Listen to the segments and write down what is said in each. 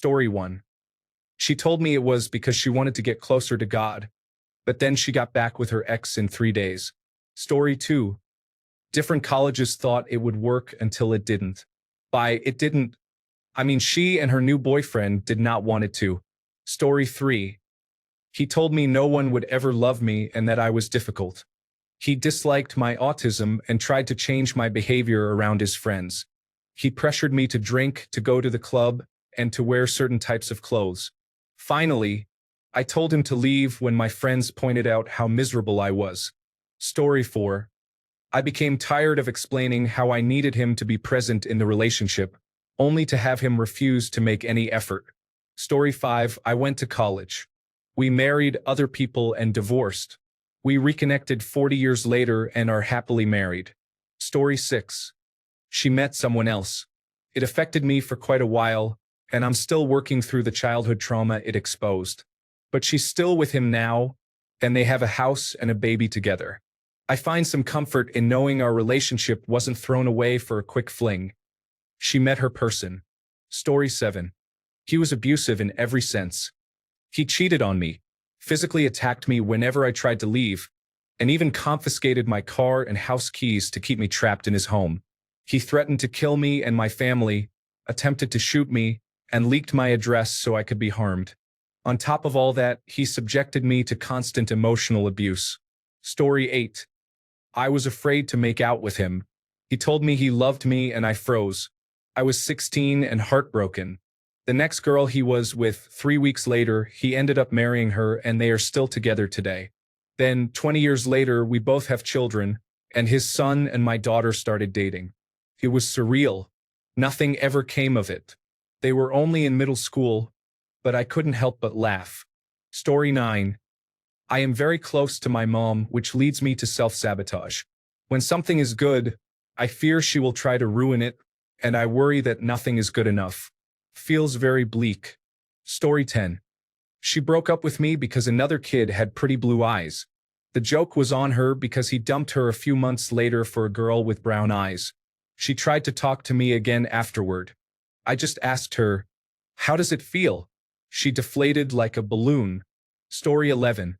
Story 1. She told me it was because she wanted to get closer to God, but then she got back with her ex in 3 days. Story 2. Different colleges thought it would work until it didn't. By it didn't, I mean she and her new boyfriend did not want it to. Story 3. He told me no one would ever love me and that I was difficult. He disliked my autism and tried to change my behavior around his friends. He pressured me to drink, to go to the club, and to wear certain types of clothes. Finally, I told him to leave when my friends pointed out how miserable I was. Story 4. I became tired of explaining how I needed him to be present in the relationship, only to have him refuse to make any effort. Story 5. I went to college. We married other people and divorced. We reconnected 40 years later and are happily married. Story 6. She met someone else. It affected me for quite a while, and I'm still working through the childhood trauma it exposed. But she's still with him now, and they have a house and a baby together. I find some comfort in knowing our relationship wasn't thrown away for a quick fling. She met her person. Story 7. He was abusive in every sense. He cheated on me, physically attacked me whenever I tried to leave, and even confiscated my car and house keys to keep me trapped in his home. He threatened to kill me and my family, attempted to shoot me, and leaked my address so I could be harmed. On top of all that, he subjected me to constant emotional abuse. Story 8. I was afraid to make out with him. He told me he loved me and I froze. I was 16 and heartbroken. The next girl he was with 3 weeks later, he ended up marrying her and they are still together today. Then, 20 years later, we both have children, and his son and my daughter started dating. It was surreal. Nothing ever came of it. They were only in middle school, but I couldn't help but laugh. Story 9. I am very close to my mom, which leads me to self-sabotage. When something is good, I fear she will try to ruin it, and I worry that nothing is good enough. Feels very bleak. Story 10. She broke up with me because another kid had pretty blue eyes. The joke was on her because he dumped her a few months later for a girl with brown eyes. She tried to talk to me again afterward. I just asked her, "How does it feel?" She deflated like a balloon. Story 11.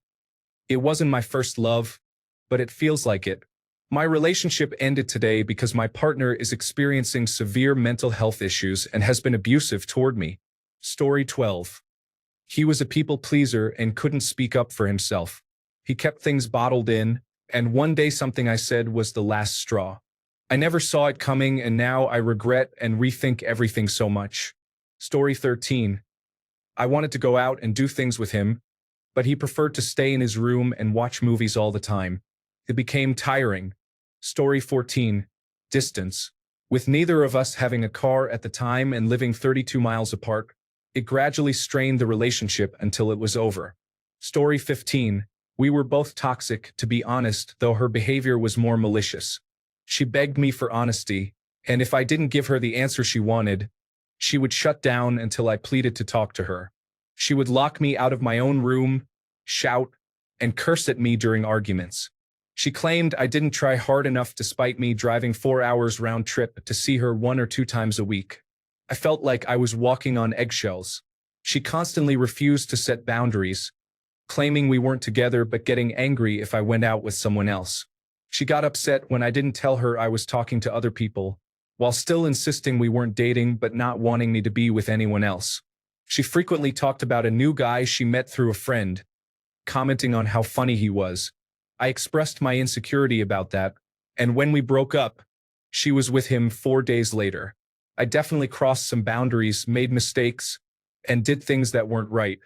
It wasn't my first love, but it feels like it. My relationship ended today because my partner is experiencing severe mental health issues and has been abusive toward me. Story 12. He was a people pleaser and couldn't speak up for himself. He kept things bottled in, and one day something I said was the last straw. I never saw it coming, and now I regret and rethink everything so much. Story 13. I wanted to go out and do things with him, but he preferred to stay in his room and watch movies all the time. It became tiring. Story 14. Distance. With neither of us having a car at the time and living 32 miles apart, it gradually strained the relationship until it was over. Story 15. We were both toxic, to be honest, though her behavior was more malicious. She begged me for honesty, and if I didn't give her the answer she wanted, she would shut down until I pleaded to talk to her. She would lock me out of my own room, shout, and curse at me during arguments. She claimed I didn't try hard enough despite me driving 4 hours round trip to see her 1 or 2 times a week. I felt like I was walking on eggshells. She constantly refused to set boundaries, claiming we weren't together but getting angry if I went out with someone else. She got upset when I didn't tell her I was talking to other people, while still insisting we weren't dating but not wanting me to be with anyone else. She frequently talked about a new guy she met through a friend, commenting on how funny he was. I expressed my insecurity about that, and when we broke up, she was with him 4 days later. I definitely crossed some boundaries, made mistakes, and did things that weren't right.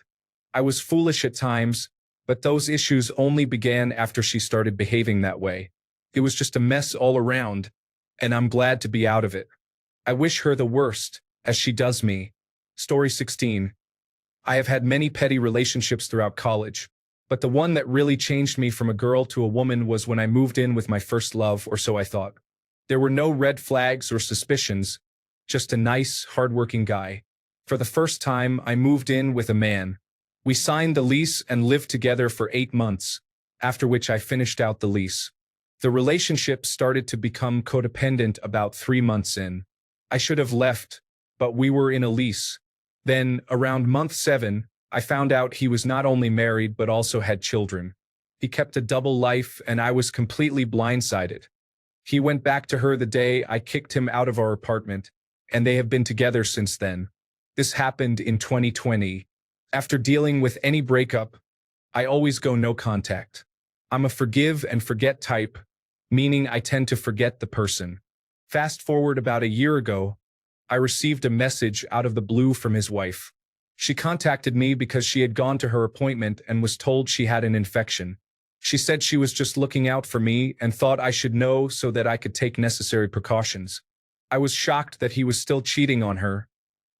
I was foolish at times, but those issues only began after she started behaving that way. It was just a mess all around, and I'm glad to be out of it. I wish her the worst, as she does me. Story 16. I have had many petty relationships throughout college, but the one that really changed me from a girl to a woman was when I moved in with my first love, or so I thought. There were no red flags or suspicions, just a nice, hardworking guy. For the first time, I moved in with a man. We signed the lease and lived together for 8 months, after which I finished out the lease. The relationship started to become codependent about 3 months in. I should have left, but we were in a lease. Then, around month 7, I found out he was not only married but also had children. He kept a double life and I was completely blindsided. He went back to her the day I kicked him out of our apartment, and they have been together since then. This happened in 2020. After dealing with any breakup, I always go no contact. I'm a forgive and forget type, meaning I tend to forget the person. Fast forward about a year ago, I received a message out of the blue from his wife. She contacted me because she had gone to her appointment and was told she had an infection. She said she was just looking out for me and thought I should know so that I could take necessary precautions. I was shocked that he was still cheating on her,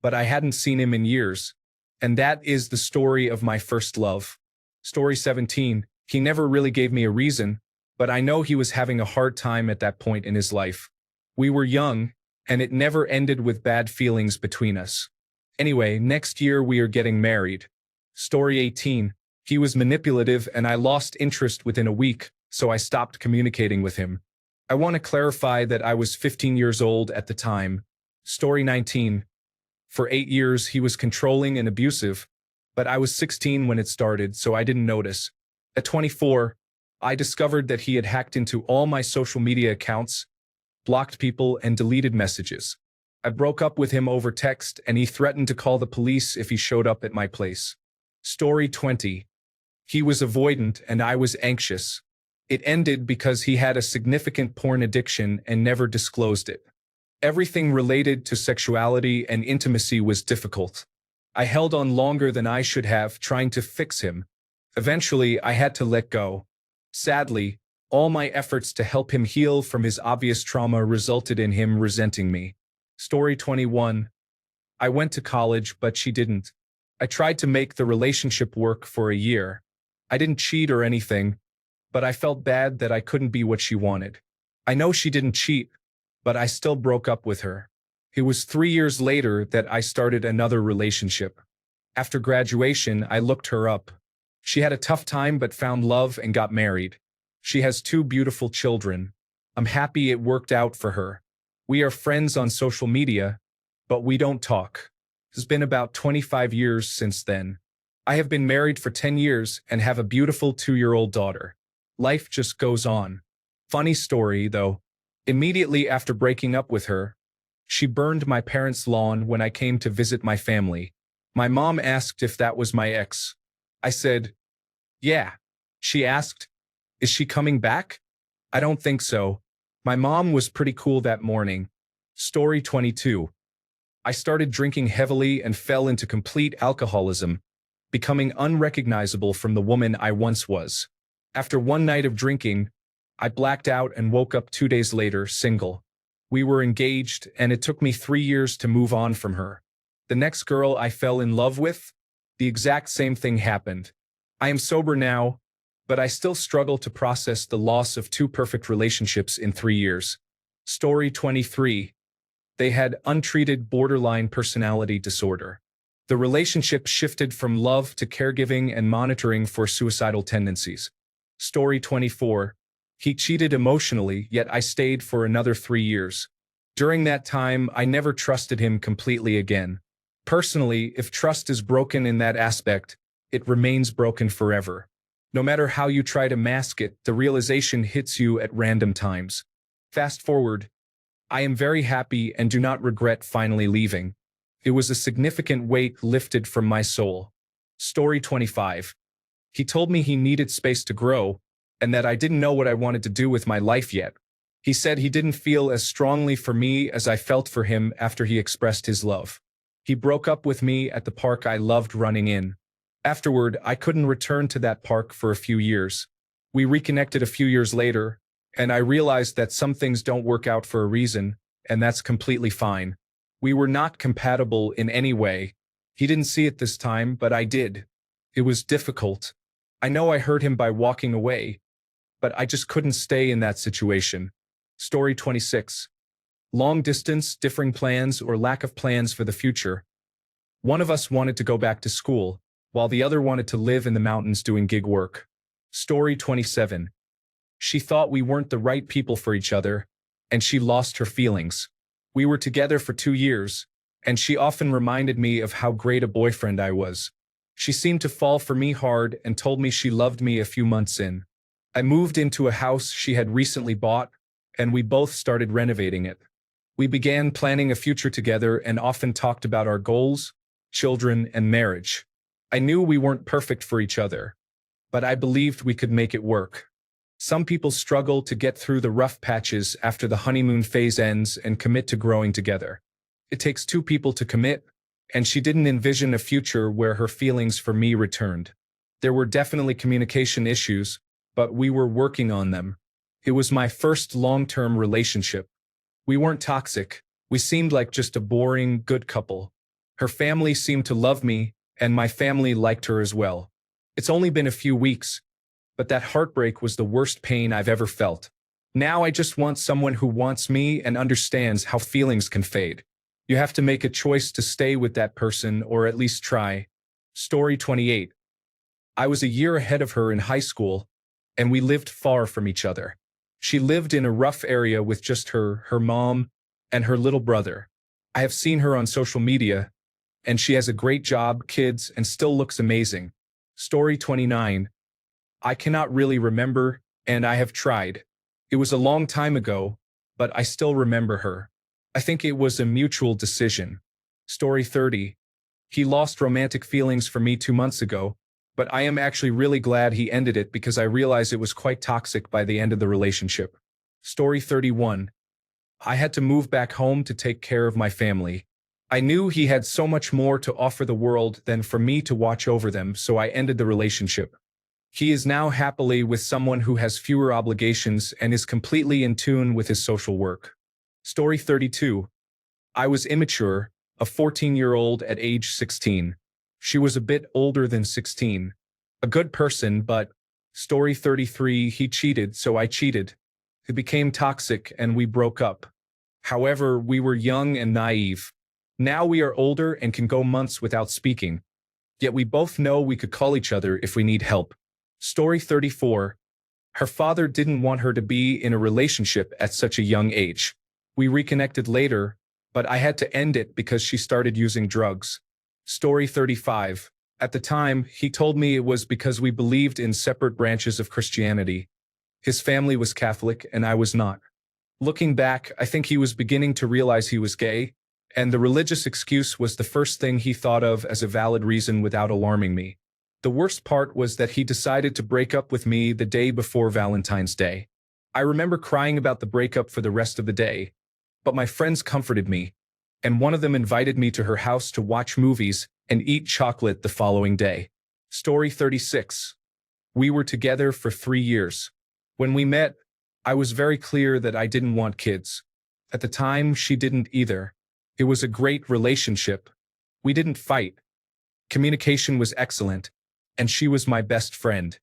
but I hadn't seen him in years. And that is the story of my first love. Story 17. He never really gave me a reason, but I know he was having a hard time at that point in his life. We were young, and it never ended with bad feelings between us. Anyway, next year we are getting married. Story 18. He was manipulative and I lost interest within a week, so I stopped communicating with him. I want to clarify that I was 15 years old at the time. Story 19. For 8 years he was controlling and abusive, but I was 16 when it started, so I didn't notice. At 24, I discovered that he had hacked into all my social media accounts, blocked people, and deleted messages. I broke up with him over text and he threatened to call the police if he showed up at my place. Story 20. He was avoidant and I was anxious. It ended because he had a significant porn addiction and never disclosed it. Everything related to sexuality and intimacy was difficult. I held on longer than I should have, trying to fix him. Eventually, I had to let go. Sadly, all my efforts to help him heal from his obvious trauma resulted in him resenting me. Story 21. I went to college, but she didn't. I tried to make the relationship work for a year. I didn't cheat or anything, but I felt bad that I couldn't be what she wanted. I know she didn't cheat, but I still broke up with her. It was 3 years later that I started another relationship. After graduation, I looked her up. She had a tough time but found love and got married. She has 2 beautiful children. I'm happy it worked out for her. We are friends on social media, but we don't talk. It's been about 25 years since then. I have been married for 10 years and have a beautiful 2-year-old daughter. Life just goes on. Funny story, though. Immediately after breaking up with her, she burned my parents' lawn when I came to visit my family. My mom asked if that was my ex. I said, yeah. She asked, is she coming back? I don't think so. My mom was pretty cool that morning. Story 22. I started drinking heavily and fell into complete alcoholism, becoming unrecognizable from the woman I once was. After one night of drinking, I blacked out and woke up 2 days later, single. We were engaged, and it took me 3 years to move on from her. The next girl I fell in love with, the exact same thing happened. I am sober now, but I still struggle to process the loss of 2 perfect relationships in 3 years. Story 23. They had untreated borderline personality disorder. The relationship shifted from love to caregiving and monitoring for suicidal tendencies. Story 24. He cheated emotionally, yet I stayed for another 3 years. During that time, I never trusted him completely again. Personally, if trust is broken in that aspect, it remains broken forever. No matter how you try to mask it, the realization hits you at random times. Fast forward. I am very happy and do not regret finally leaving. It was a significant weight lifted from my soul. Story 25. He told me he needed space to grow, and that I didn't know what I wanted to do with my life yet. He said he didn't feel as strongly for me as I felt for him after he expressed his love. He broke up with me at the park I loved running in. Afterward, I couldn't return to that park for a few years. We reconnected a few years later, and I realized that some things don't work out for a reason, and that's completely fine. We were not compatible in any way. He didn't see it this time, but I did. It was difficult. I know I hurt him by walking away, but I just couldn't stay in that situation. Story 26. Long distance, differing plans, or lack of plans for the future. One of us wanted to go back to school, while the other wanted to live in the mountains doing gig work. Story 27. She thought we weren't the right people for each other, and she lost her feelings. We were together for 2 years, and she often reminded me of how great a boyfriend I was. She seemed to fall for me hard and told me she loved me a few months in. I moved into a house she had recently bought, and we both started renovating it. We began planning a future together and often talked about our goals, children, and marriage. I knew we weren't perfect for each other, but I believed we could make it work. Some people struggle to get through the rough patches after the honeymoon phase ends and commit to growing together. It takes two people to commit, and she didn't envision a future where her feelings for me returned. There were definitely communication issues, but we were working on them. It was my first long-term relationship. We weren't toxic. We seemed like just a boring, good couple. Her family seemed to love me, and my family liked her as well. It's only been a few weeks, but that heartbreak was the worst pain I've ever felt. Now I just want someone who wants me and understands how feelings can fade. You have to make a choice to stay with that person or at least try. Story 28. I was a year ahead of her in high school, and we lived far from each other. She lived in a rough area with just her mom, and her little brother. I have seen her on social media, and she has a great job, kids, and still looks amazing. Story 29. I cannot really remember, and I have tried. It was a long time ago, but I still remember her. I think it was a mutual decision. Story 30. He lost romantic feelings for me 2 months ago, but I am actually really glad he ended it because I realized it was quite toxic by the end of the relationship. Story 31. I had to move back home to take care of my family. I knew he had so much more to offer the world than for me to watch over them, so I ended the relationship. He is now happily with someone who has fewer obligations and is completely in tune with his social work. Story 32. I was immature, a 14-year-old at age 16. She was a bit older than 16. A good person, but... Story 33. He cheated, so I cheated. It became toxic and we broke up. However, we were young and naive. Now we are older and can go months without speaking. Yet we both know we could call each other if we need help. Story 34. Her father didn't want her to be in a relationship at such a young age. We reconnected later, but I had to end it because she started using drugs. Story 35. At the time, he told me it was because we believed in separate branches of Christianity. His family was Catholic and I was not. Looking back, I think he was beginning to realize he was gay, and the religious excuse was the first thing he thought of as a valid reason without alarming me. The worst part was that he decided to break up with me the day before Valentine's Day. I remember crying about the breakup for the rest of the day, but my friends comforted me, and one of them invited me to her house to watch movies and eat chocolate the following day. Story 36. We were together for 3 years. When we met, I was very clear that I didn't want kids. At the time, she didn't either. It was a great relationship. We didn't fight. Communication was excellent, and she was my best friend.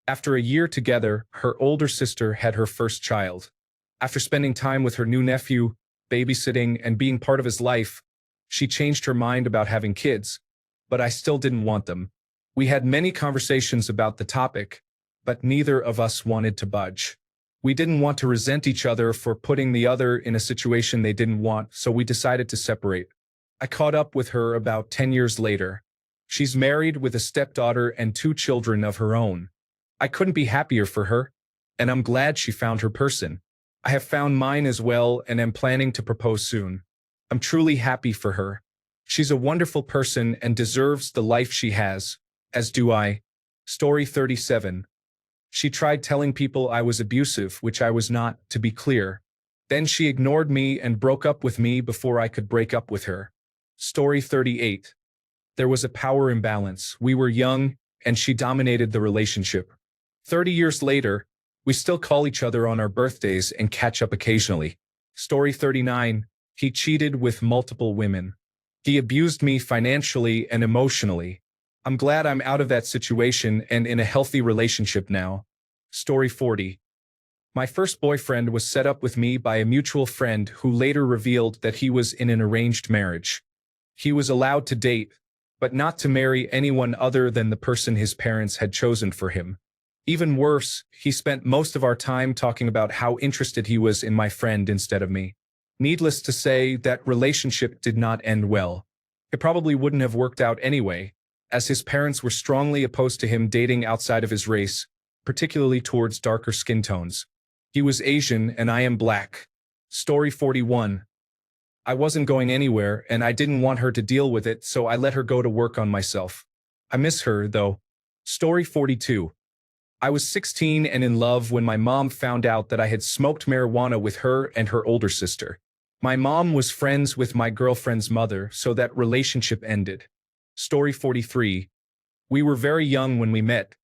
After a year together, her older sister had her first child. After spending time with her new nephew, babysitting, and being part of his life, she changed her mind about having kids, but I still didn't want them. We had many conversations about the topic, but neither of us wanted to budge. We didn't want to resent each other for putting the other in a situation they didn't want, so we decided to separate. I caught up with her about 10 years later. She's married with a stepdaughter and 2 children of her own. I couldn't be happier for her, and I'm glad she found her person. I have found mine as well and am planning to propose soon. I'm truly happy for her. She's a wonderful person and deserves the life she has, as do I. Story 37. She tried telling people I was abusive, which I was not, to be clear. Then she ignored me and broke up with me before I could break up with her. Story 38. There was a power imbalance. We were young, and she dominated the relationship. 30 years later, we still call each other on our birthdays and catch up occasionally. Story 39. He cheated with multiple women. He abused me financially and emotionally. I'm glad I'm out of that situation and in a healthy relationship now. Story 40. My first boyfriend was set up with me by a mutual friend who later revealed that he was in an arranged marriage. He was allowed to date, but not to marry anyone other than the person his parents had chosen for him. Even worse, he spent most of our time talking about how interested he was in my friend instead of me. Needless to say, that relationship did not end well. It probably wouldn't have worked out anyway, as his parents were strongly opposed to him dating outside of his race, particularly towards darker skin tones. He was Asian and I am black. Story 41. I wasn't going anywhere and I didn't want her to deal with it, so I let her go to work on myself. I miss her, though. Story 42. I was 16 and in love when my mom found out that I had smoked marijuana with her and her older sister. My mom was friends with my girlfriend's mother, so that relationship ended. Story 43. We were very young when we met.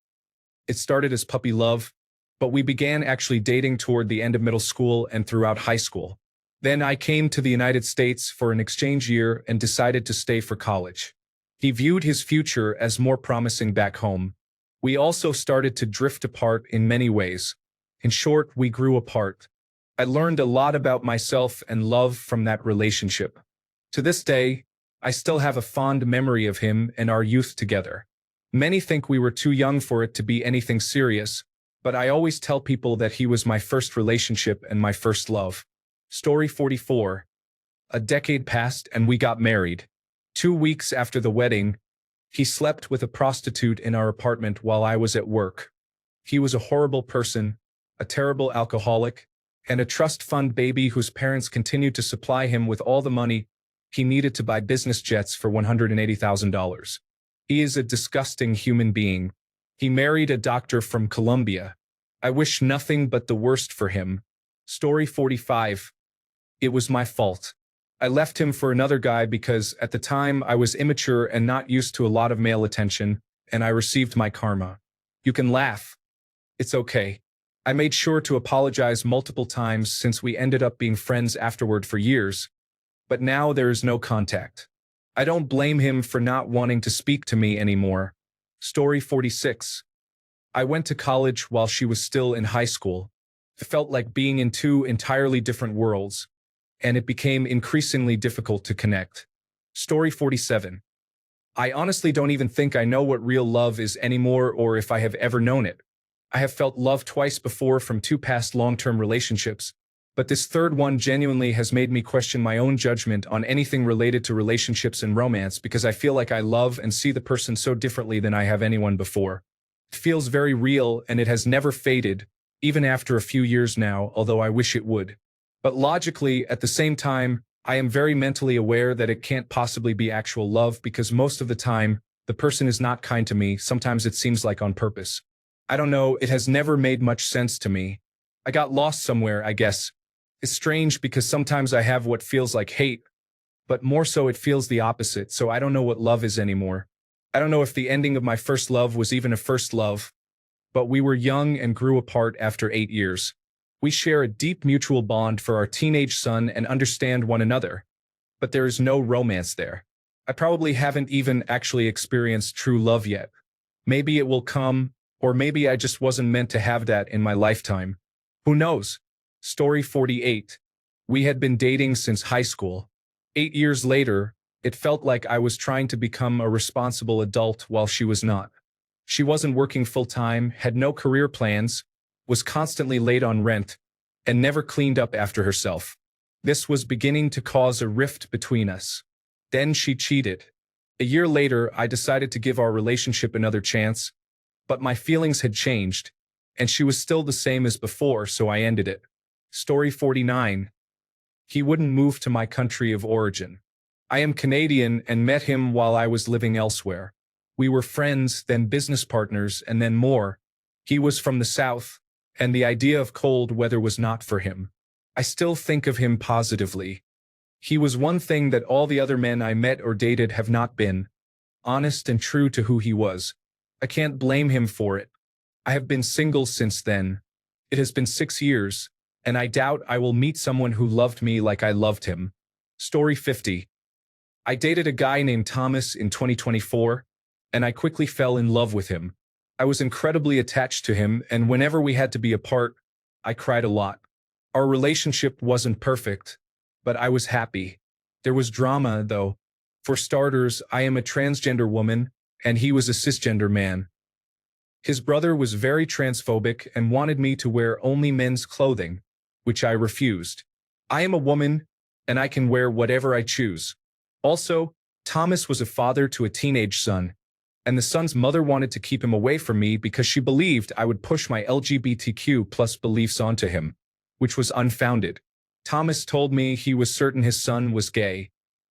It started as puppy love, but we began actually dating toward the end of middle school and throughout high school. Then I came to the United States for an exchange year and decided to stay for college. He viewed his future as more promising back home. We also started to drift apart in many ways. In short, we grew apart. I learned a lot about myself and love from that relationship. To this day, I still have a fond memory of him and our youth together. Many think we were too young for it to be anything serious, but I always tell people that he was my first relationship and my first love. Story 44. A decade passed and we got married. 2 weeks after the wedding, he slept with a prostitute in our apartment while I was at work. He was a horrible person, a terrible alcoholic, and a trust fund baby whose parents continued to supply him with all the money he needed to buy business jets for $180,000. He is a disgusting human being. He married a doctor from Colombia. I wish nothing but the worst for him. Story 45. It was my fault. I left him for another guy because at the time I was immature and not used to a lot of male attention, and I received my karma. You can laugh. It's okay. I made sure to apologize multiple times since we ended up being friends afterward for years, but now there is no contact. I don't blame him for not wanting to speak to me anymore. Story 46. I went to college while she was still in high school. It felt like being in two entirely different worlds, and it became increasingly difficult to connect. Story 47. I honestly don't even think I know what real love is anymore or if I have ever known it. I have felt love twice before from 2 past long-term relationships, but this third one genuinely has made me question my own judgment on anything related to relationships and romance because I feel like I love and see the person so differently than I have anyone before. It feels very real and it has never faded, even after a few years now, although I wish it would. But logically, at the same time, I am very mentally aware that it can't possibly be actual love because most of the time, the person is not kind to me. Sometimes it seems like on purpose. I don't know, it has never made much sense to me. I got lost somewhere, I guess. It's strange because sometimes I have what feels like hate, but more so it feels the opposite, so I don't know what love is anymore. I don't know if the ending of my first love was even a first love, but we were young and grew apart after 8 years. We share a deep mutual bond for our teenage son and understand one another, but there is no romance there. I probably haven't even actually experienced true love yet. Maybe it will come, or maybe I just wasn't meant to have that in my lifetime. Who knows? Story 48. We had been dating since high school. 8 years later, it felt like I was trying to become a responsible adult while she was not. She wasn't working full-time, had no career plans, was constantly late on rent, and never cleaned up after herself. This was beginning to cause a rift between us. Then she cheated. A year later, I decided to give our relationship another chance, but my feelings had changed, and she was still the same as before, so I ended it. Story 49. He wouldn't move to my country of origin. I am Canadian and met him while I was living elsewhere. We were friends, then business partners, and then more. He was from the South, and the idea of cold weather was not for him. I still think of him positively. He was one thing that all the other men I met or dated have not been: honest and true to who he was. I can't blame him for it. I have been single since then. It has been 6 years, and I doubt I will meet someone who loved me like I loved him. Story 50. I dated a guy named Thomas in 2024, and I quickly fell in love with him. I was incredibly attached to him, and whenever we had to be apart, I cried a lot. Our relationship wasn't perfect, but I was happy. There was drama, though. For starters, I am a transgender woman, and he was a cisgender man. His brother was very transphobic and wanted me to wear only men's clothing, which I refused. I am a woman, and I can wear whatever I choose. Also, Thomas was a father to a teenage son, and the son's mother wanted to keep him away from me because she believed I would push my LGBTQ plus beliefs onto him, which was unfounded. Thomas told me he was certain his son was gay.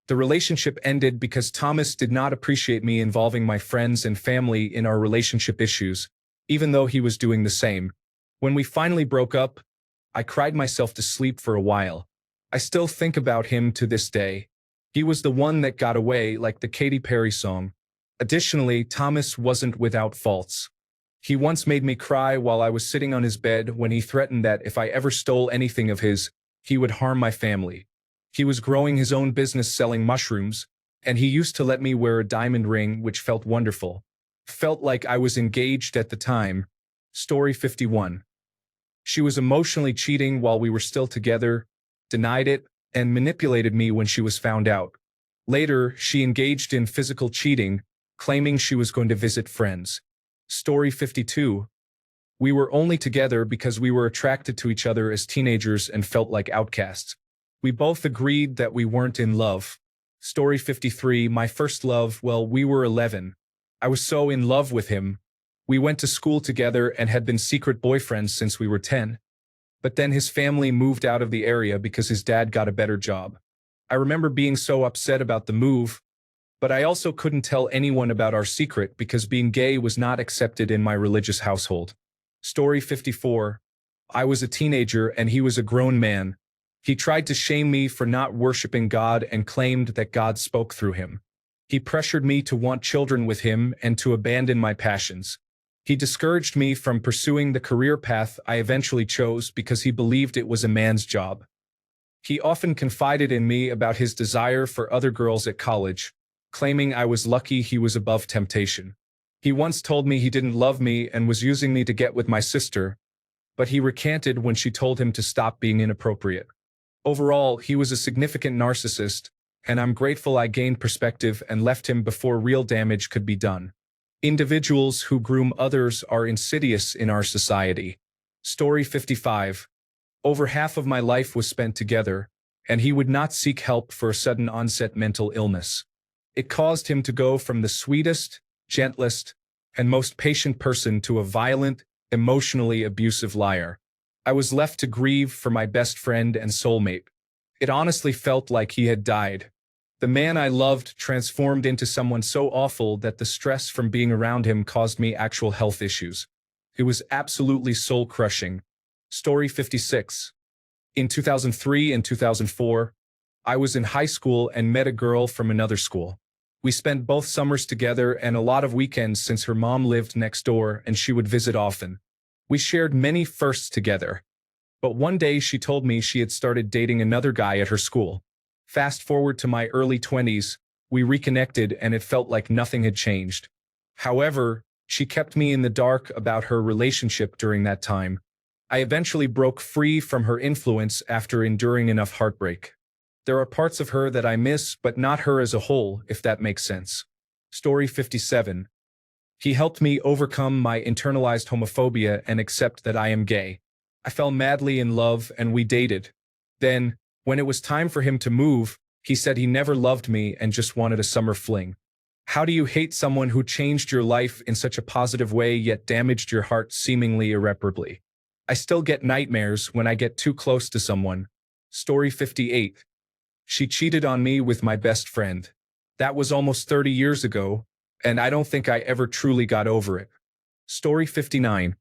The relationship ended because Thomas did not appreciate me involving my friends and family in our relationship issues, even though he was doing the same. When we finally broke up, I cried myself to sleep for a while. I still think about him to this day. He was the one that got away, like the Katy Perry song. Additionally, Thomas wasn't without faults. He once made me cry while I was sitting on his bed when he threatened that if I ever stole anything of his, he would harm my family. He was growing his own business selling mushrooms, and he used to let me wear a diamond ring, which felt wonderful. Felt like I was engaged at the time. Story 51. She was emotionally cheating while we were still together, denied it, and manipulated me when she was found out. Later, she engaged in physical cheating, claiming she was going to visit friends. Story 52. We were only together because we were attracted to each other as teenagers and felt like outcasts. We both agreed that we weren't in love. Story 53. My first love, well, we were 11. I was so in love with him. We went to school together and had been secret boyfriends since we were 10. But then his family moved out of the area because his dad got a better job. I remember being so upset about the move, but I also couldn't tell anyone about our secret because being gay was not accepted in my religious household. Story 54. I was a teenager and he was a grown man. He tried to shame me for not worshiping God and claimed that God spoke through him. He pressured me to want children with him and to abandon my passions. He discouraged me from pursuing the career path I eventually chose because he believed it was a man's job. He often confided in me about his desire for other girls at college, claiming I was lucky he was above temptation. He once told me he didn't love me and was using me to get with my sister, but he recanted when she told him to stop being inappropriate. Overall, he was a significant narcissist, and I'm grateful I gained perspective and left him before real damage could be done. Individuals who groom others are insidious in our society. Story 55. Over half of my life was spent together, and he would not seek help for a sudden onset mental illness. It caused him to go from the sweetest, gentlest, and most patient person to a violent, emotionally abusive liar. I was left to grieve for my best friend and soulmate. It honestly felt like he had died. The man I loved transformed into someone so awful that the stress from being around him caused me actual health issues. It was absolutely soul-crushing. Story 56. In 2003 and 2004, I was in high school and met a girl from another school. We spent both summers together and a lot of weekends since her mom lived next door and she would visit often. We shared many firsts together. But one day she told me she had started dating another guy at her school. Fast forward to my early 20s, we reconnected and it felt like nothing had changed. However, she kept me in the dark about her relationship during that time. I eventually broke free from her influence after enduring enough heartbreak. There are parts of her that I miss, but not her as a whole, if that makes sense. Story 57. He helped me overcome my internalized homophobia and accept that I am gay. I fell madly in love and we dated. Then, when it was time for him to move, he said he never loved me and just wanted a summer fling. How do you hate someone who changed your life in such a positive way yet damaged your heart seemingly irreparably? I still get nightmares when I get too close to someone. Story 58. She cheated on me with my best friend. That was almost 30 years ago, and I don't think I ever truly got over it. Story 59.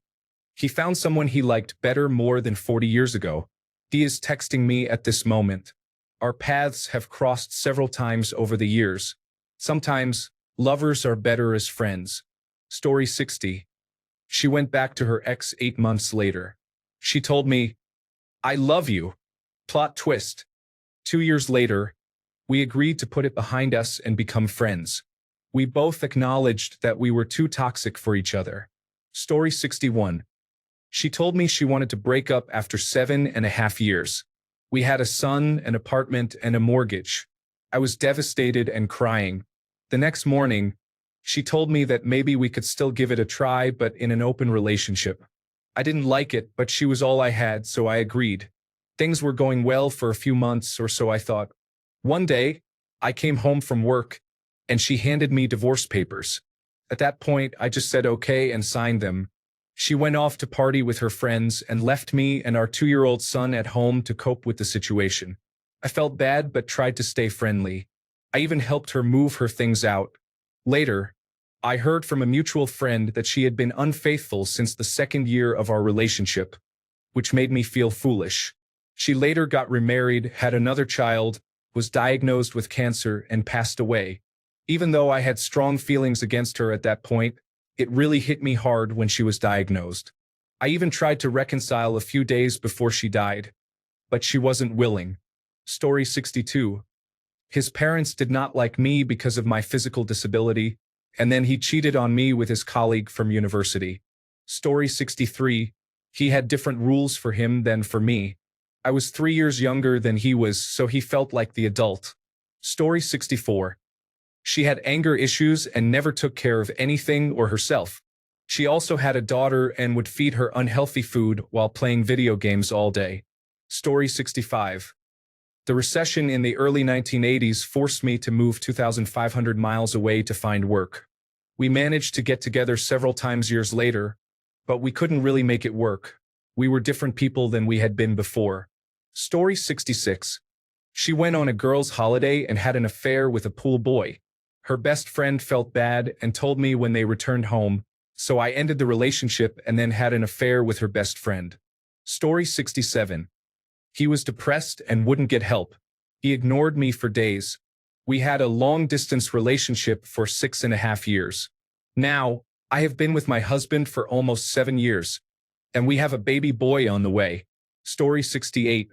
He found someone he liked better more than 40 years ago. He is texting me at this moment. Our paths have crossed several times over the years. Sometimes, lovers are better as friends. Story 60. She went back to her ex 8 months later. She told me, "I love you." Plot twist. 2 years later, we agreed to put it behind us and become friends. We both acknowledged that we were too toxic for each other. Story 61. She told me she wanted to break up after 7.5 years. We had a son, an apartment, and a mortgage. I was devastated and crying. The next morning, she told me that maybe we could still give it a try, but in an open relationship. I didn't like it, but she was all I had, so I agreed. Things were going well for a few months or so, I thought. One day, I came home from work, and she handed me divorce papers. At that point, I just said okay and signed them. She went off to party with her friends and left me and our 2-year-old son at home to cope with the situation. I felt bad but tried to stay friendly. I even helped her move her things out. Later, I heard from a mutual friend that she had been unfaithful since the second year of our relationship, which made me feel foolish. She later got remarried, had another child, was diagnosed with cancer, and passed away. Even though I had strong feelings against her at that point, it really hit me hard when she was diagnosed. I even tried to reconcile a few days before she died, but she wasn't willing. Story 62. His parents did not like me because of my physical disability, and then he cheated on me with his colleague from university. Story 63. He had different rules for him than for me. I was 3 years younger than he was, so he felt like the adult. Story 64. She had anger issues and never took care of anything or herself. She also had a daughter and would feed her unhealthy food while playing video games all day. Story 65. The recession in the early 1980s forced me to move 2,500 miles away to find work. We managed to get together several times years later, but we couldn't really make it work. We were different people than we had been before. Story 66. She went on a girls' holiday and had an affair with a pool boy. Her best friend felt bad and told me when they returned home, so I ended the relationship and then had an affair with her best friend. Story 67. He was depressed and wouldn't get help. He ignored me for days. We had a long-distance relationship for 6.5 years. Now, I have been with my husband for almost 7 years, and we have a baby boy on the way. Story 68.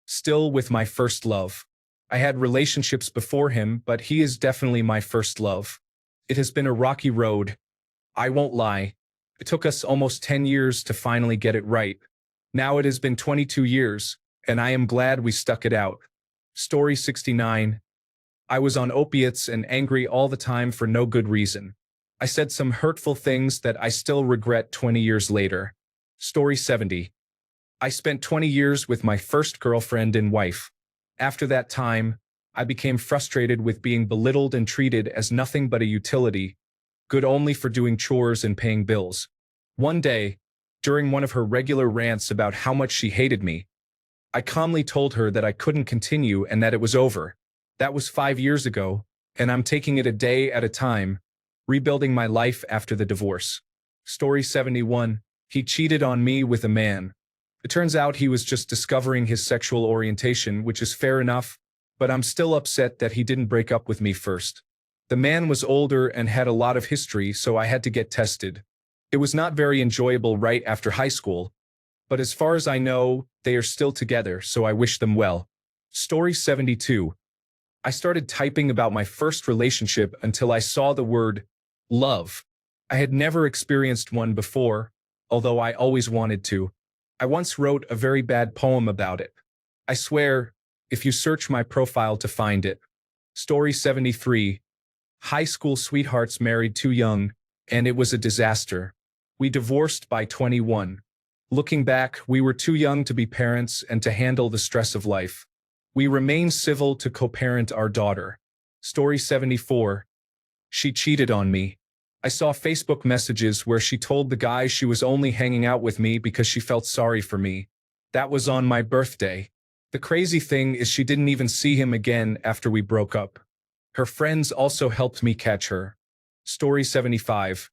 Still with my first love. I had relationships before him, but he is definitely my first love. It has been a rocky road. I won't lie. It took us almost 10 years to finally get it right. Now it has been 22 years, and I am glad we stuck it out. Story 69. I was on opiates and angry all the time for no good reason. I said some hurtful things that I still regret 20 years later. Story 70. I spent 20 years with my first girlfriend and wife. After that time, I became frustrated with being belittled and treated as nothing but a utility, good only for doing chores and paying bills. One day, during one of her regular rants about how much she hated me, I calmly told her that I couldn't continue and that it was over. That was 5 years ago, and I'm taking it a day at a time, rebuilding my life after the divorce. Story 71. He cheated on me with a man. It turns out he was just discovering his sexual orientation, which is fair enough, but I'm still upset that he didn't break up with me first. The man was older and had a lot of history, so I had to get tested. It was not very enjoyable right after high school, but as far as I know, they are still together, so I wish them well. Story 72. I started typing about my first relationship until I saw the word love. I had never experienced one before, although I always wanted to. I once wrote a very bad poem about it. I swear, if you search my profile to find it. Story 73. High school sweethearts married too young, and it was a disaster. We divorced by 21. Looking back, we were too young to be parents and to handle the stress of life. We remained civil to co-parent our daughter. Story 74. She cheated on me. I saw Facebook messages where she told the guy she was only hanging out with me because she felt sorry for me. That was on my birthday. The crazy thing is she didn't even see him again after we broke up. Her friends also helped me catch her. Story 75.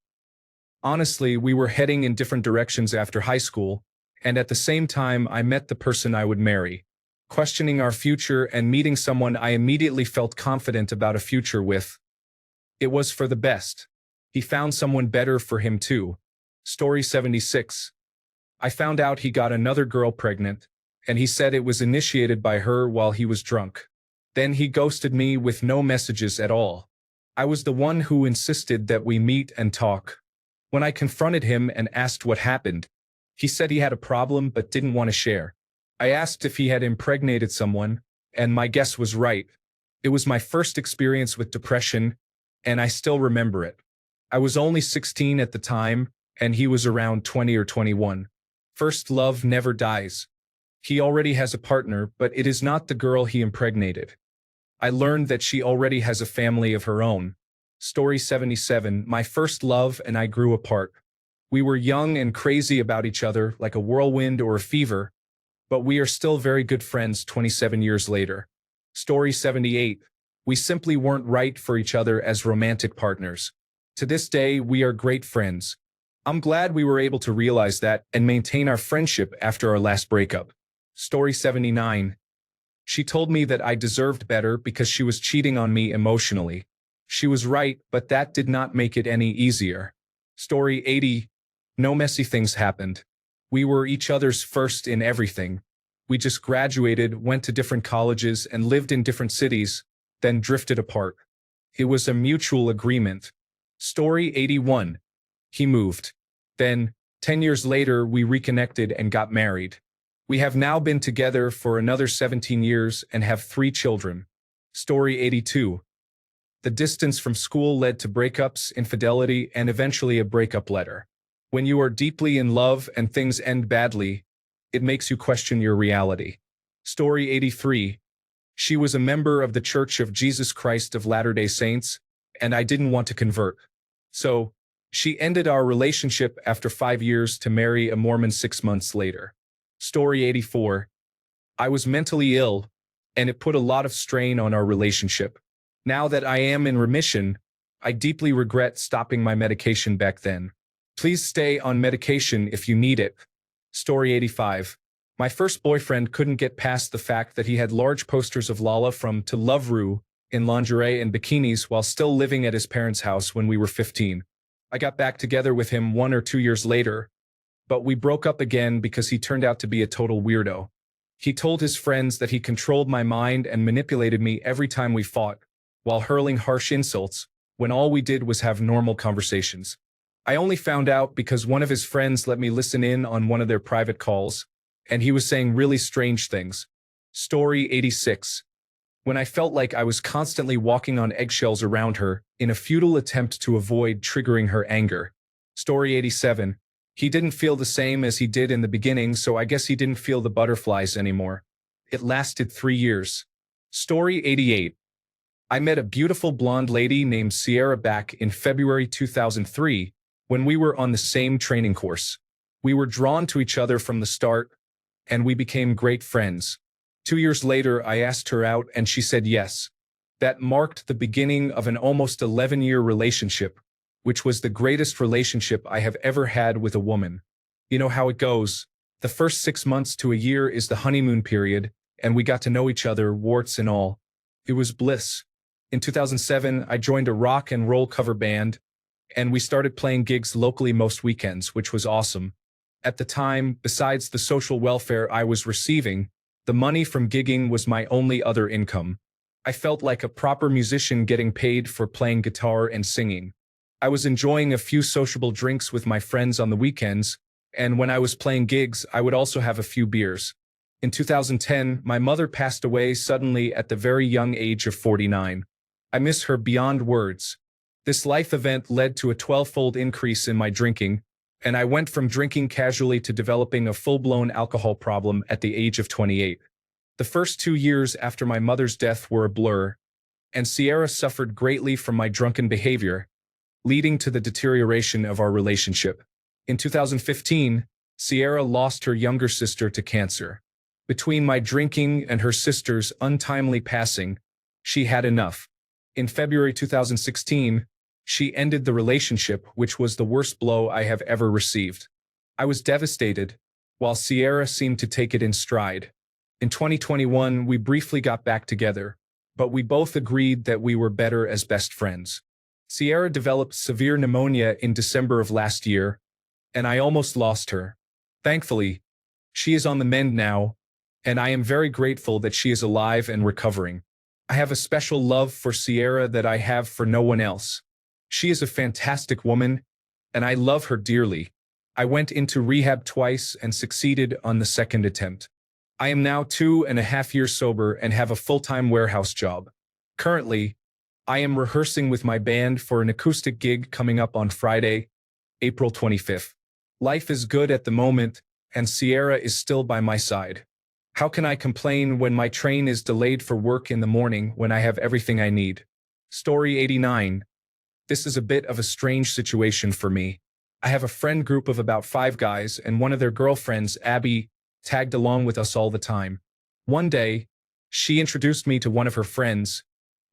Honestly, we were heading in different directions after high school, and at the same time I met the person I would marry. Questioning our future and meeting someone I immediately felt confident about a future with. It was for the best. He found someone better for him too. Story 76. I found out he got another girl pregnant, and he said it was initiated by her while he was drunk. Then he ghosted me with no messages at all. I was the one who insisted that we meet and talk. When I confronted him and asked what happened, he said he had a problem but didn't want to share. I asked if he had impregnated someone, and my guess was right. It was my first experience with depression, and I still remember it. I was only 16 at the time, and he was around 20 or 21. First love never dies. He already has a partner, but it is not the girl he impregnated. I learned that she already has a family of her own. Story 77, my first love and I grew apart. We were young and crazy about each other, like a whirlwind or a fever, but we are still very good friends 27 years later. Story 78, we simply weren't right for each other as romantic partners. To this day, we are great friends. I'm glad we were able to realize that and maintain our friendship after our last breakup. Story 79, she told me that I deserved better because she was cheating on me emotionally. She was right, but that did not make it any easier. Story 80, no messy things happened. We were each other's first in everything. We just graduated, went to different colleges, and lived in different cities, then drifted apart. It was a mutual agreement. Story 81, he moved. Then, 10 years later, we reconnected and got married. We have now been together for another 17 years and have 3 children. Story 82. The distance from school led to breakups, infidelity, and eventually a breakup letter. When you are deeply in love and things end badly, it makes you question your reality. Story 83. She was a member of the Church of Jesus Christ of Latter-day Saints, and I didn't want to convert. So, she ended our relationship after 5 years to marry a Mormon 6 months later. Story 84. I was mentally ill, and it put a lot of strain on our relationship. Now that I am in remission, I deeply regret stopping my medication back then. Please stay on medication if you need it. Story 85. My first boyfriend couldn't get past the fact that he had large posters of Lala from To Love Ru in lingerie and bikinis while still living at his parents' house when we were 15. I got back together with him 1 or 2 years later, but we broke up again because he turned out to be a total weirdo. He told his friends that he controlled my mind and manipulated me every time we fought, while hurling harsh insults, when all we did was have normal conversations. I only found out because one of his friends let me listen in on one of their private calls, and he was saying really strange things. Story 86. When I felt like I was constantly walking on eggshells around her in a futile attempt to avoid triggering her anger. Story 87. He didn't feel the same as he did in the beginning, so I guess he didn't feel the butterflies anymore. It lasted 3 years. Story 88. I met a beautiful blonde lady named Sierra back in February 2003 when we were on the same training course. We were drawn to each other from the start, and we became great friends. 2 years later, I asked her out and she said yes. That marked the beginning of an almost 11-year relationship, which was the greatest relationship I have ever had with a woman. You know how it goes. The first 6 months to a year is the honeymoon period, and we got to know each other, warts and all. It was bliss. In 2007, I joined a rock and roll cover band, and we started playing gigs locally most weekends, which was awesome. At the time, besides the social welfare I was receiving, the money from gigging was my only other income. I felt like a proper musician getting paid for playing guitar and singing. I was enjoying a few sociable drinks with my friends on the weekends, and when I was playing gigs, I would also have a few beers. In 2010, my mother passed away suddenly at the very young age of 49. I miss her beyond words. This life event led to a 12-fold increase in my drinking, and I went from drinking casually to developing a full-blown alcohol problem at the age of 28. The first 2 years after my mother's death were a blur, and Sierra suffered greatly from my drunken behavior, leading to the deterioration of our relationship. In 2015, Sierra lost her younger sister to cancer. Between my drinking and her sister's untimely passing, she had enough. In February 2016, she ended the relationship, which was the worst blow I have ever received. I was devastated, while Sierra seemed to take it in stride. In 2021, we briefly got back together, but we both agreed that we were better as best friends. Sierra developed severe pneumonia in December of last year, and I almost lost her. Thankfully, she is on the mend now, and I am very grateful that she is alive and recovering. I have a special love for Sierra that I have for no one else. She is a fantastic woman, and I love her dearly. I went into rehab twice and succeeded on the second attempt. I am now 2.5 years sober and have a full-time warehouse job. Currently, I am rehearsing with my band for an acoustic gig coming up on Friday, April 25th. Life is good at the moment, and Sierra is still by my side. How can I complain when my train is delayed for work in the morning when I have everything I need? Story 89. This is a bit of a strange situation for me. I have a friend group of about 5 guys, and one of their girlfriends, Abby, tagged along with us all the time. One day, she introduced me to one of her friends,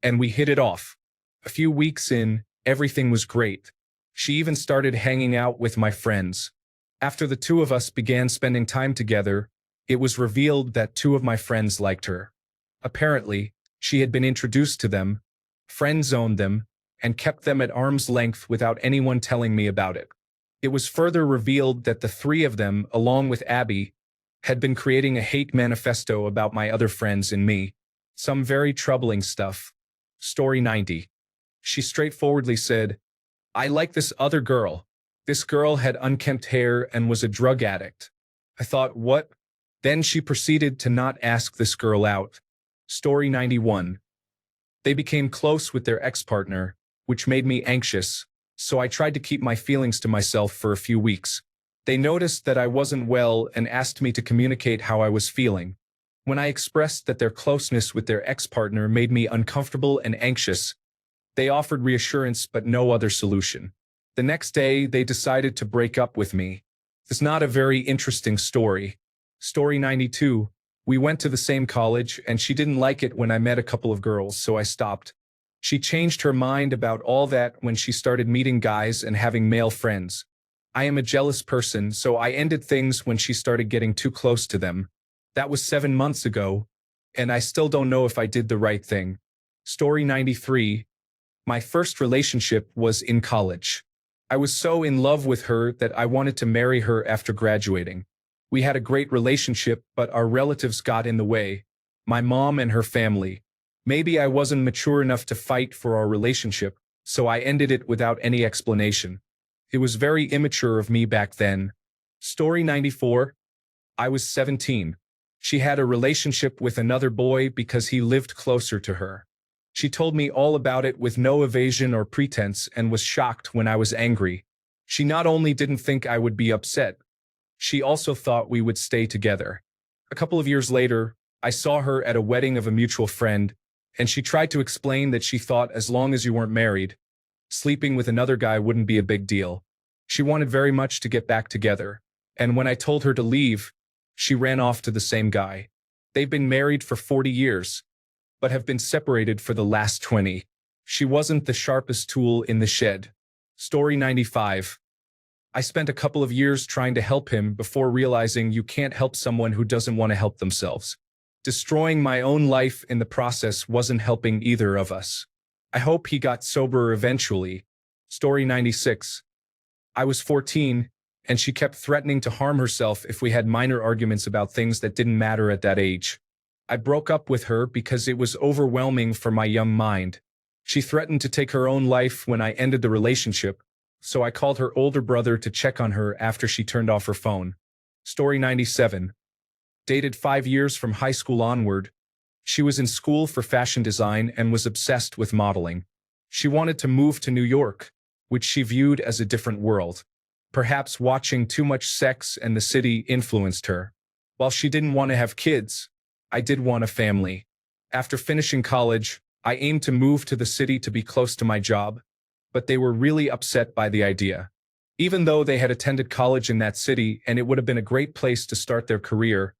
and we hit it off. A few weeks in, everything was great. She even started hanging out with my friends. After the two of us began spending time together, it was revealed that 2 of my friends liked her. Apparently, she had been introduced to them, friend-zoned them, and kept them at arm's length without anyone telling me about it. It was further revealed that the 3 of them, along with Abby, had been creating a hate manifesto about my other friends and me. Some very troubling stuff. Story 90. She straightforwardly said, "I like this other girl." This girl had unkempt hair and was a drug addict. I thought, what? Then she proceeded to not ask this girl out. Story 91. They became close with their ex-partner, which made me anxious, so I tried to keep my feelings to myself for a few weeks. They noticed that I wasn't well and asked me to communicate how I was feeling. When I expressed that their closeness with their ex-partner made me uncomfortable and anxious, they offered reassurance but no other solution. The next day, they decided to break up with me. It's not a very interesting story. Story 92. We went to the same college, and she didn't like it when I met a couple of girls, so I stopped. She changed her mind about all that when she started meeting guys and having male friends. I am a jealous person, so I ended things when she started getting too close to them. That was 7 months ago, and I still don't know if I did the right thing. Story 93. My first relationship was in college. I was so in love with her that I wanted to marry her after graduating. We had a great relationship, but our relatives got in the way. My mom and her family. Maybe I wasn't mature enough to fight for our relationship, so I ended it without any explanation. It was very immature of me back then. Story 94. I was 17. She had a relationship with another boy because he lived closer to her. She told me all about it with no evasion or pretense and was shocked when I was angry. She not only didn't think I would be upset, she also thought we would stay together. A couple of years later, I saw her at a wedding of a mutual friend, and she tried to explain that she thought as long as you weren't married, sleeping with another guy wouldn't be a big deal. She wanted very much to get back together, and when I told her to leave, she ran off to the same guy. They've been married for 40 years, but have been separated for the last 20. She wasn't the sharpest tool in the shed. Story 95. I spent a couple of years trying to help him before realizing you can't help someone who doesn't want to help themselves. Destroying my own life in the process wasn't helping either of us. I hope he got sober eventually. Story 96. I was 14, and she kept threatening to harm herself if we had minor arguments about things that didn't matter at that age. I broke up with her because it was overwhelming for my young mind. She threatened to take her own life when I ended the relationship, so I called her older brother to check on her after she turned off her phone. Story 97. Dated 5 years from high school onward. She was in school for fashion design and was obsessed with modeling. She wanted to move to New York, which she viewed as a different world. Perhaps watching too much Sex and the City influenced her. While she didn't want to have kids, I did want a family. After finishing college, I aimed to move to the city to be close to my job, but they were really upset by the idea. Even though they had attended college in that city and it would have been a great place to start their career,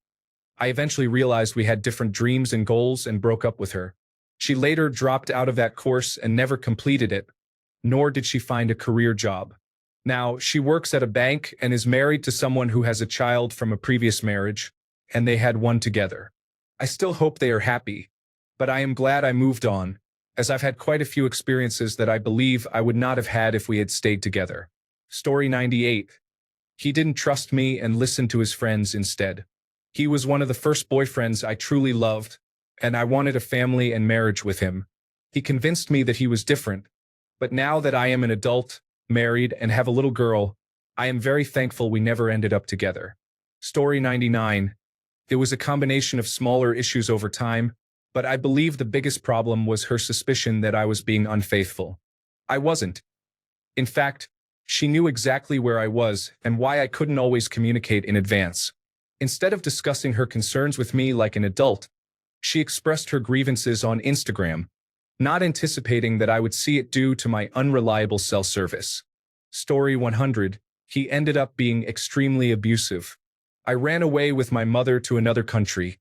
I eventually realized we had different dreams and goals and broke up with her. She later dropped out of that course and never completed it, nor did she find a career job. Now, she works at a bank and is married to someone who has a child from a previous marriage, and they had one together. I still hope they are happy, but I am glad I moved on, as I've had quite a few experiences that I believe I would not have had if we had stayed together. Story 98. He didn't trust me and listened to his friends instead. He was one of the first boyfriends I truly loved, and I wanted a family and marriage with him. He convinced me that he was different, but now that I am an adult, married, and have a little girl, I am very thankful we never ended up together. Story 99. It was a combination of smaller issues over time, but I believe the biggest problem was her suspicion that I was being unfaithful. I wasn't. In fact, she knew exactly where I was and why I couldn't always communicate in advance. Instead of discussing her concerns with me like an adult, she expressed her grievances on Instagram, not anticipating that I would see it due to my unreliable cell service. Story 100. He ended up being extremely abusive. I ran away with my mother to another country.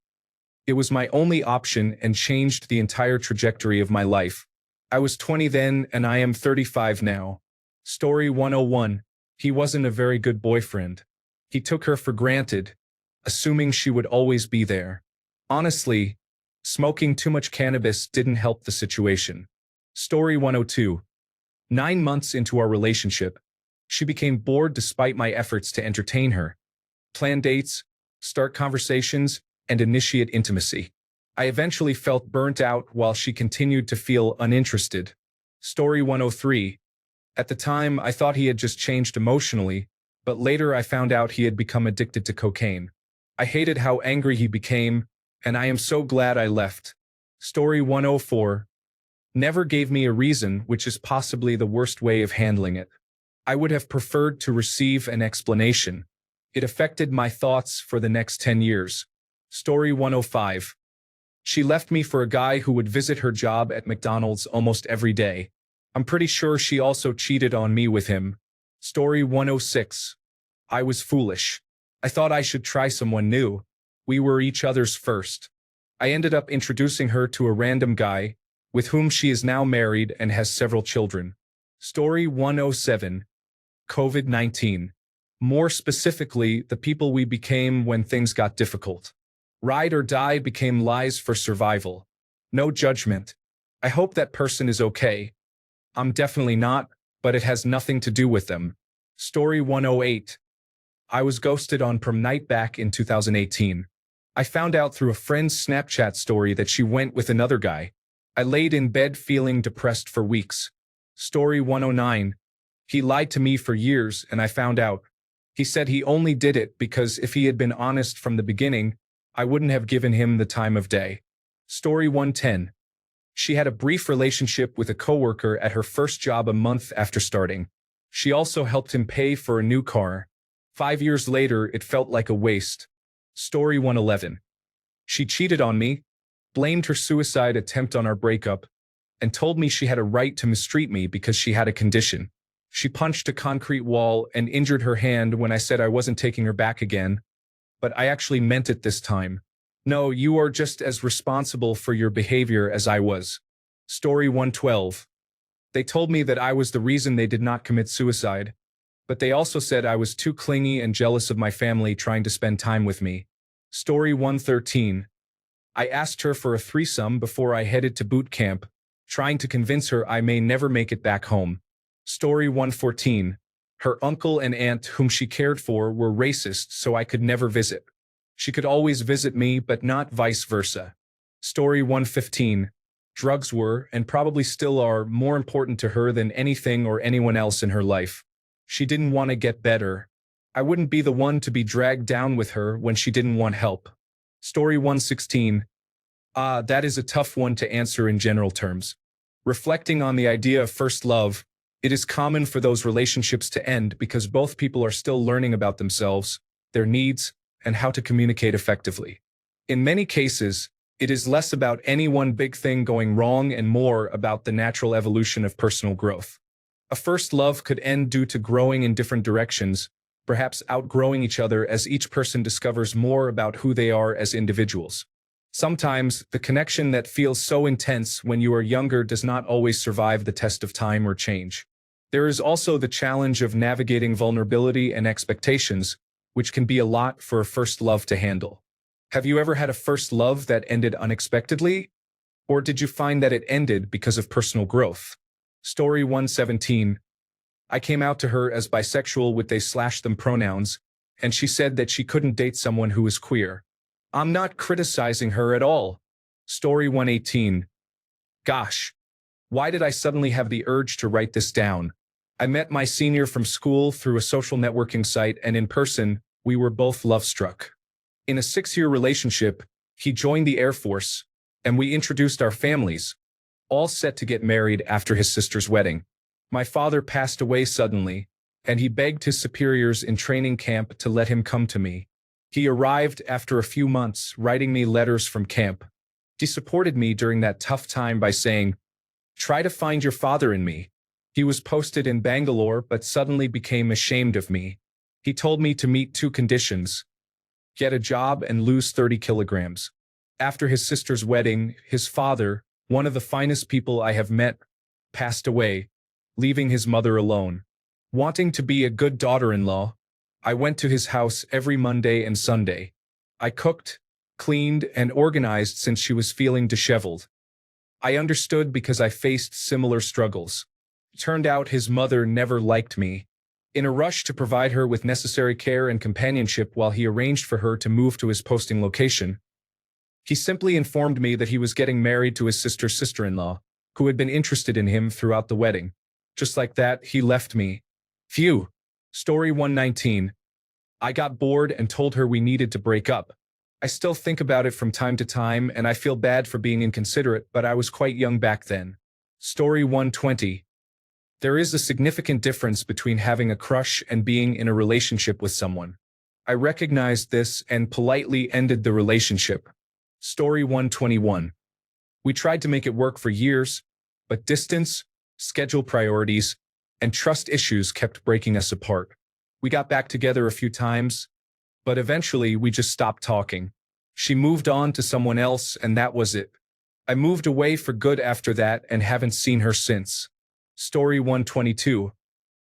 It was my only option and changed the entire trajectory of my life. I was 20 then and I am 35 now. Story 101. He wasn't a very good boyfriend. He took her for granted, assuming she would always be there. Honestly, smoking too much cannabis didn't help the situation. Story 102. 9 months into our relationship, she became bored despite my efforts to entertain her, plan dates, start conversations, and initiate intimacy. I eventually felt burnt out while she continued to feel uninterested. Story 103. At the time, I thought he had just changed emotionally, but later I found out he had become addicted to cocaine. I hated how angry he became, and I am so glad I left. Story 104. Never gave me a reason, which is possibly the worst way of handling it. I would have preferred to receive an explanation. It affected my thoughts for the next 10 years. Story 105. She left me for a guy who would visit her job at McDonald's almost every day. I'm pretty sure she also cheated on me with him. Story 106. I was foolish. I thought I should try someone new. We were each other's first. I ended up introducing her to a random guy, with whom she is now married and has several children. Story 107. COVID-19. More specifically, the people we became when things got difficult. Ride or die became lies for survival. No judgment. I hope that person is okay. I'm definitely not, but it has nothing to do with them. Story 108. I was ghosted on prom night back in 2018. I found out through a friend's Snapchat story that she went with another guy. I laid in bed feeling depressed for weeks. Story 109. He lied to me for years and I found out. He said he only did it because if he had been honest from the beginning, I wouldn't have given him the time of day. Story 110. She had a brief relationship with a coworker at her first job a month after starting. She also helped him pay for a new car. 5 years later, it felt like a waste. Story 111. She cheated on me, blamed her suicide attempt on our breakup, and told me she had a right to mistreat me because she had a condition. She punched a concrete wall and injured her hand when I said I wasn't taking her back again, but I actually meant it this time. No, you are just as responsible for your behavior as I was. Story 112. They told me that I was the reason they did not commit suicide, but they also said I was too clingy and jealous of my family trying to spend time with me. Story 113. I asked her for a threesome before I headed to boot camp, trying to convince her I may never make it back home. Story 114. Her uncle and aunt whom she cared for were racist, so I could never visit. She could always visit me, but not vice versa. Story 115. Drugs were, and probably still are, more important to her than anything or anyone else in her life. She didn't want to get better. I wouldn't be the one to be dragged down with her when she didn't want help. Story 116. That is a tough one to answer in general terms. Reflecting on the idea of first love, it is common for those relationships to end because both people are still learning about themselves, their needs, and how to communicate effectively. In many cases, it is less about any one big thing going wrong and more about the natural evolution of personal growth. A first love could end due to growing in different directions, perhaps outgrowing each other as each person discovers more about who they are as individuals. Sometimes, the connection that feels so intense when you are younger does not always survive the test of time or change. There is also the challenge of navigating vulnerability and expectations, which can be a lot for a first love to handle. Have you ever had a first love that ended unexpectedly? Or did you find that it ended because of personal growth? Story 117. I came out to her as bisexual with they/them pronouns, and she said that she couldn't date someone who was queer. I'm not criticizing her at all. Story 118. Gosh, why did I suddenly have the urge to write this down? I met my senior from school through a social networking site, and in person, we were both love-struck. In a 6-year relationship, he joined the Air Force, and we introduced our families, all set to get married after his sister's wedding. My father passed away suddenly, and he begged his superiors in training camp to let him come to me. He arrived after a few months, writing me letters from camp. He supported me during that tough time by saying, "Try to find your father in me." He was posted in Bangalore but suddenly became ashamed of me. He told me to meet two conditions: get a job and lose 30 kilograms. After his sister's wedding, his father, one of the finest people I have met, passed away, leaving his mother alone. Wanting to be a good daughter-in-law, I went to his house every Monday and Sunday. I cooked, cleaned, and organized since she was feeling disheveled. I understood because I faced similar struggles. Turned out his mother never liked me. In a rush to provide her with necessary care and companionship while he arranged for her to move to his posting location, he simply informed me that he was getting married to his sister's sister-in-law, who had been interested in him throughout the wedding. Just like that, he left me. Phew. Story 119. I got bored and told her we needed to break up. I still think about it from time to time and I feel bad for being inconsiderate, but I was quite young back then. Story 120. There is a significant difference between having a crush and being in a relationship with someone. I recognized this and politely ended the relationship. Story 121. We tried to make it work for years, but distance, schedule priorities, and trust issues kept breaking us apart. We got back together a few times, but eventually we just stopped talking. She moved on to someone else and that was it. I moved away for good after that and haven't seen her since. Story 122.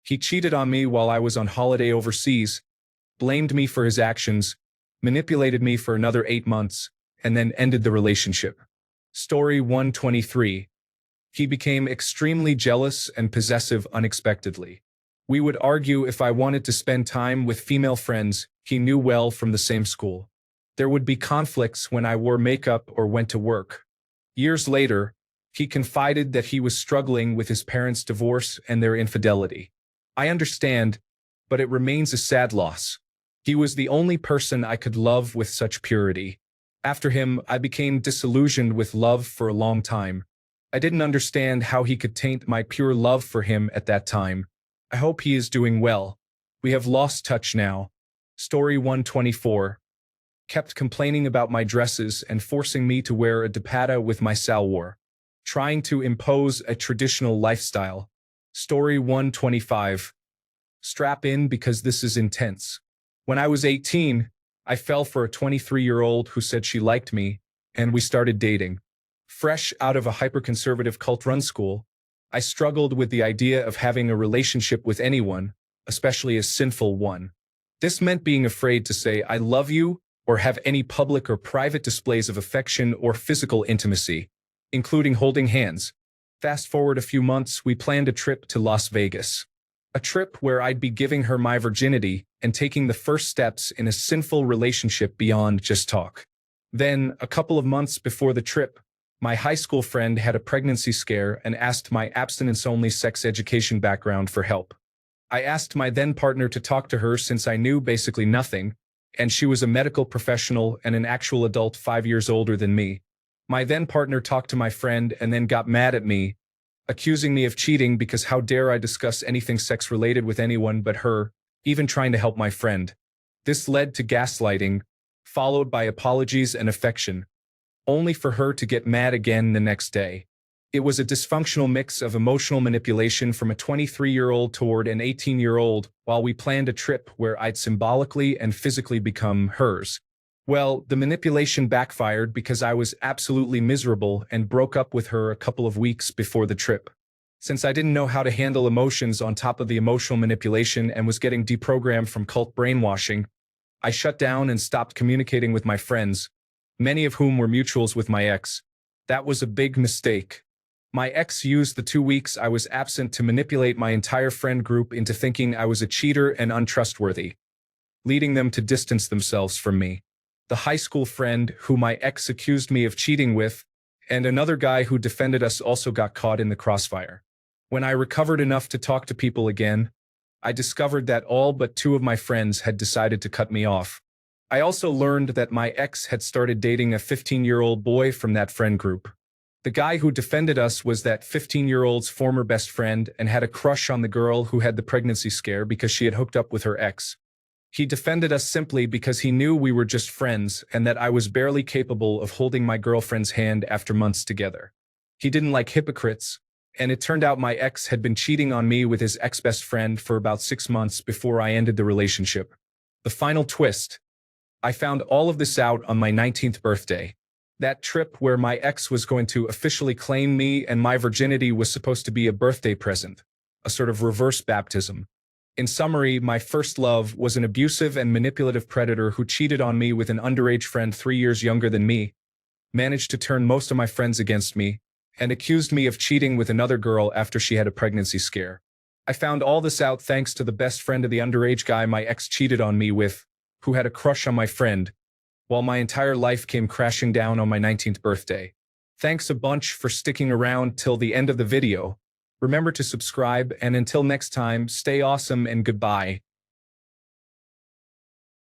He cheated on me while I was on holiday overseas, blamed me for his actions, manipulated me for another 8 months, and then ended the relationship. Story 123. He became extremely jealous and possessive unexpectedly. We would argue if I wanted to spend time with female friends he knew well from the same school. There would be conflicts when I wore makeup or went to work. Years later, he confided that he was struggling with his parents' divorce and their infidelity. I understand, but it remains a sad loss. He was the only person I could love with such purity. After him, I became disillusioned with love for a long time. I didn't understand how he could taint my pure love for him at that time. I hope he is doing well. We have lost touch now. Story 124. Kept complaining about my dresses and forcing me to wear a dupatta with my salwar. Trying to impose a traditional lifestyle. Story 125. Strap in because this is intense. When I was 18, I fell for a 23-year-old who said she liked me, and we started dating. Fresh out of a hyper-conservative cult-run school, I struggled with the idea of having a relationship with anyone, especially a sinful one. This meant being afraid to say "I love you" or have any public or private displays of affection or physical intimacy, including holding hands. Fast forward a few months, we planned a trip to Las Vegas. A trip where I'd be giving her my virginity and taking the first steps in a sinful relationship beyond just talk. Then, a couple of months before the trip, my high school friend had a pregnancy scare and asked my abstinence-only sex education background for help. I asked my then partner to talk to her since I knew basically nothing, and she was a medical professional and an actual adult 5 years older than me. My then partner talked to my friend and then got mad at me, accusing me of cheating because how dare I discuss anything sex-related with anyone but her, even trying to help my friend. This led to gaslighting, followed by apologies and affection, only for her to get mad again the next day. It was a dysfunctional mix of emotional manipulation from a 23-year-old toward an 18-year-old while we planned a trip where I'd symbolically and physically become hers. Well, the manipulation backfired because I was absolutely miserable and broke up with her a couple of weeks before the trip. Since I didn't know how to handle emotions on top of the emotional manipulation and was getting deprogrammed from cult brainwashing, I shut down and stopped communicating with my friends, many of whom were mutuals with my ex. That was a big mistake. My ex used the 2 weeks I was absent to manipulate my entire friend group into thinking I was a cheater and untrustworthy, leading them to distance themselves from me. The high school friend who my ex accused me of cheating with, and another guy who defended us also got caught in the crossfire. When I recovered enough to talk to people again, I discovered that all but 2 of my friends had decided to cut me off. I also learned that my ex had started dating a 15-year-old boy from that friend group. The guy who defended us was that 15-year-old's former best friend and had a crush on the girl who had the pregnancy scare because she had hooked up with her ex. He defended us simply because he knew we were just friends and that I was barely capable of holding my girlfriend's hand after months together. He didn't like hypocrites, and it turned out my ex had been cheating on me with his ex-best friend for about 6 months before I ended the relationship. The final twist. I found all of this out on my 19th birthday. That trip where my ex was going to officially claim me and my virginity was supposed to be a birthday present, a sort of reverse baptism. In summary, my first love was an abusive and manipulative predator who cheated on me with an underage friend 3 years younger than me, managed to turn most of my friends against me, and accused me of cheating with another girl after she had a pregnancy scare. I found all this out thanks to the best friend of the underage guy my ex cheated on me with, who had a crush on my friend, while my entire life came crashing down on my 19th birthday. Thanks a bunch for sticking around till the end of the video. Remember to subscribe, and until next time, stay awesome and goodbye.